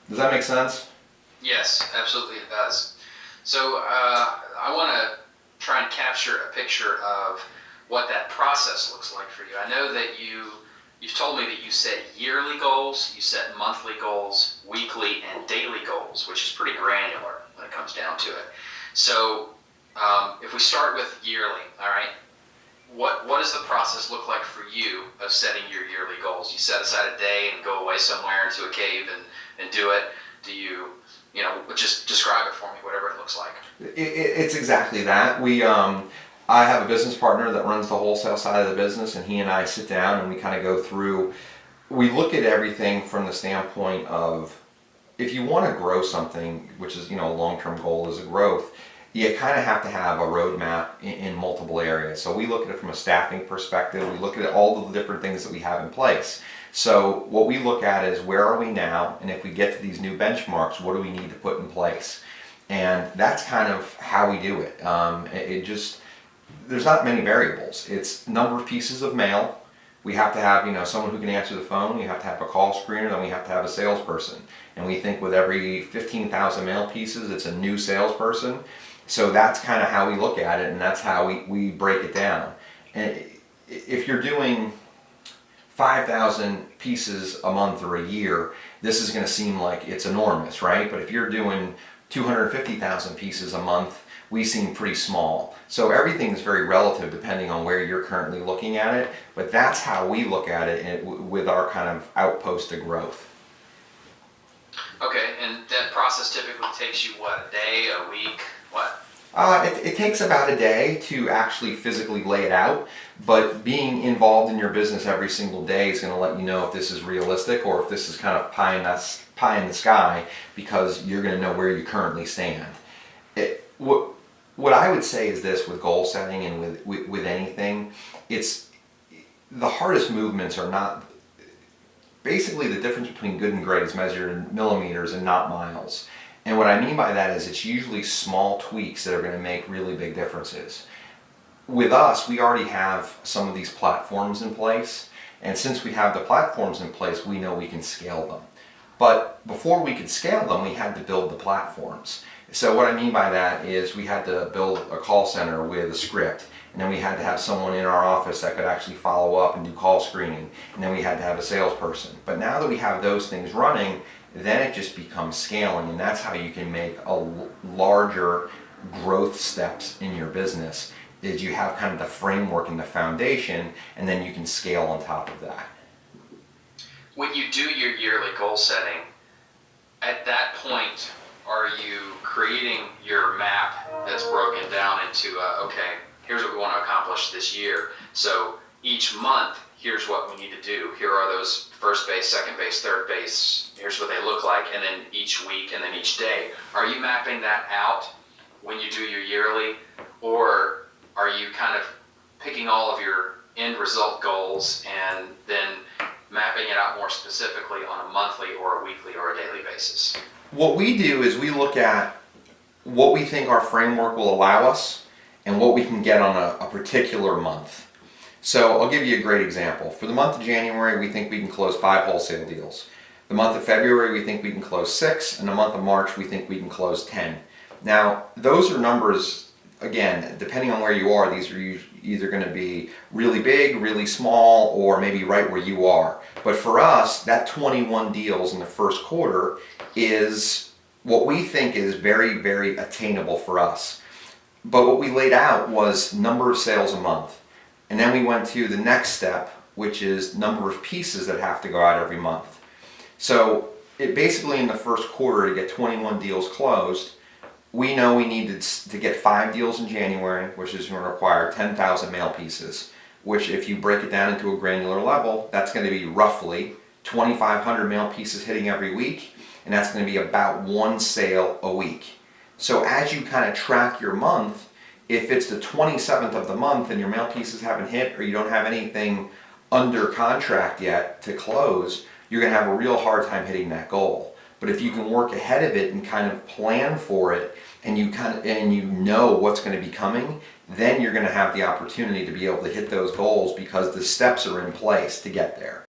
Does that make sense? Yes, absolutely it does. So I want to try and capture a picture of what that process looks like for you. I know that you've told me that you set yearly goals, you set monthly goals, weekly and daily goals, which is pretty granular when it comes down to it. So if we start with yearly, all right, what does the process look like for you of setting your yearly goals? You set aside a day and go away somewhere into a cave and do it. Do you know, just describe it for me, whatever it looks like. It's exactly that. I have a business partner that runs the wholesale side of the business, and he and I sit down and we kind of go through. We look at everything from the standpoint of if you want to grow something, which is a long-term goal is a growth. You kind of have to have a roadmap in multiple areas. So we look at it from a staffing perspective. We look at all the different things that we have in place. So what we look at is where are we now, and if we get to these new benchmarks, what do we need to put in place? And that's kind of how we do it. It just there's not many variables. It's number of pieces of mail. We have to have someone who can answer the phone. We have to have a call screener. Then we have to have a salesperson. And we think with every 15,000 mail pieces, it's a new salesperson. So that's kind of how we look at it, and that's how we break it down. And if you're doing 5,000 pieces a month or a year, this is going to seem like it's enormous, right? But if you're doing 250,000 pieces a month, we seem pretty small. So everything is very relative depending on where you're currently looking at it, but that's how we look at it with our kind of outpost of growth. Okay, and that process typically takes you what, a day, a week, what? It takes about a day to actually physically lay it out, but being involved in your business every single day is going to let you know if this is realistic or if this is kind of pie in the sky, because you're going to know where you currently stand. What I would say is this with goal setting and with anything, it's the hardest movements are not, basically the difference between good and great is measured in millimeters and not miles. And what I mean by that is it's usually small tweaks that are going to make really big differences. With us, we already have some of these platforms in place, and since we have the platforms in place, we know we can scale them. But before we could scale them, we had to build the platforms. So what I mean by that is we had to build a call center with a script, and then we had to have someone in our office that could actually follow up and do call screening, and then we had to have a salesperson. But now that we have those things running, then it just becomes scaling, and that's how you can make a larger growth steps in your business, is you have kind of the framework and the foundation, and then you can scale on top of that. When you do your yearly goal setting, at that point, are you creating your map that's broken down into, okay, here's what we want to accomplish this year. So each month, here's what we need to do. Here are those first base, second base, third base. Here's what they look like. And then each week and then each day. Are you mapping that out when you do your yearly? Or are you kind of picking all of your end result goals and then mapping it out more specifically on a monthly or a weekly or a daily basis? What we do is we look at what we think our framework will allow us and what we can get on a particular month. So I'll give you a great example. For the month of January, we think we can close 5 wholesale deals. The month of February, we think we can close 6, and the month of March, we think we can close 10. Now, those are numbers, again, depending on where you are, these are either going to be really big, really small, or maybe right where you are. But for us, that 21 deals in the first quarter is what we think is very, very attainable for us. But what we laid out was number of sales a month. And then we went to the next step, which is number of pieces that have to go out every month. So it basically in the first quarter to get 21 deals closed, we know we needed to get 5 deals in January, which is going to require 10,000 mail pieces, which if you break it down into a granular level, that's going to be roughly 2,500 mail pieces hitting every week, and that's going to be about 1 sale a week. So as you kind of track your month, if it's the 27th of the month and your mail pieces haven't hit or you don't have anything under contract yet to close, you're going to have a real hard time hitting that goal. But if you can work ahead of it and kind of plan for it, and you know what's going to be coming, then you're going to have the opportunity to be able to hit those goals because the steps are in place to get there.